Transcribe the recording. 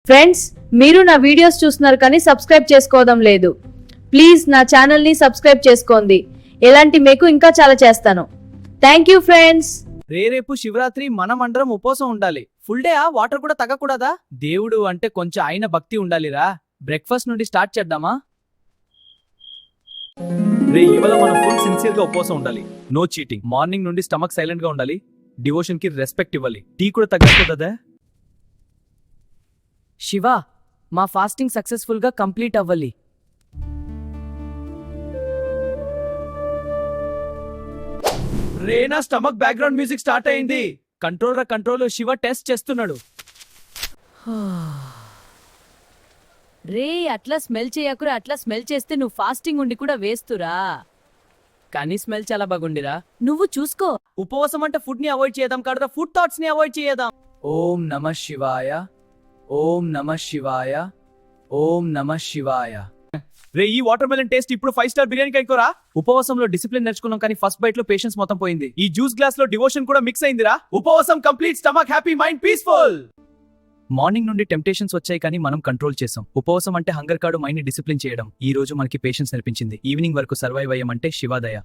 Friends, మీరు నా videos చూస్తున్నారు కానీ సబ్స్క్రైబ్ చేసుకోవడం లేదు. ప్లీజ్ నా ఛానల్ని సబ్స్క్రైబ్ చేసుకోండి. ఎలాంటి మీకు ఇంకా చాలా చేస్తాను. Thank you friends. రేపు శివరాత్రి మనం అందరం ఉపవాసం ఉండాలి. ఫుల్ డే వాటర్ కూడా తగ్గకూడదా? దేవుడు అంటే కొంచెం ఆయన భక్తి ఉండాలిరా. బ్రేక్ఫాస్ట్ నుండి స్టార్ట్ చేద్దామా? ఇవాళ మనం ఫుల్ సిన్సియర్ గా ఉపవాసం ఉండాలి. No cheating. మార్నింగ్ నుండి స్టమక్ సైలెంట్ గా ఉండాలి. డివోషన్ కి రెస్పెక్ట్ ఇవ్వాలి. టీ కూడా తగ్గకూడదా? శివ, మా ఫాస్టింగ్ సక్సెస్ఫుల్ గా కంప్లీట్ అవ్వాలి. రేనా స్టమక్ బ్యాక్గ్రౌండ్ మ్యూజిక్ స్టార్ట్ అయింది. కంట్రోల్ శివ టెస్ట్ చేస్తున్నాడు. రే, అట్లా స్మెల్ చేయకురా. అట్లా స్మెల్ చేస్తే నువ్వు ఫాస్టింగ్ ఉండి కూడా వేస్తురా. కానీ స్మెల్ చాలా బాగుండిరా. నువ్వు చూసుకో. ఉపవాసం అంటే ఫుడ్ ని అవాయిడ్ చేద్దాం కాదు, ఫుడ్ థాట్స్ ని అవాయిడ్ చేద్దాం. ఓం నమః శివాయ, ఓం నమః శివాయ, ఓం నమః శివాయ. రే, ఈ వాటర్ మెలన్ టేస్ట్ ఇప్పుడు 5 స్టార్ బిర్యానీ కైకోరా. ఉపవాసంలో డిసిప్లిన్ నేర్చుకున్నాం కానీ ఫస్ట్ బైట్ లో పేషెన్స్ మొత్తం పోయింది. ఈ జ్యూస్ గ్లాస్ లో డివోషన్ కూడా మిక్స్ అయిందిరా. ఉపవాసం complete, stomach happy, mind peaceful. Morning నుండి టెంప్టేషన్స్ వచ్చాయి కానీ మనం కంట్రోల్ చేసాం. ఉపవాసం అంటే హంగర్ కాడు, మైండ్ ని డిసిప్లిన్ చేయడం. ఈ రోజు మనకి పేషెన్స్ నేర్పించింది. ఈవినింగ్ వరకు సర్వైవ్ అయ్యామంటే శివాదయ.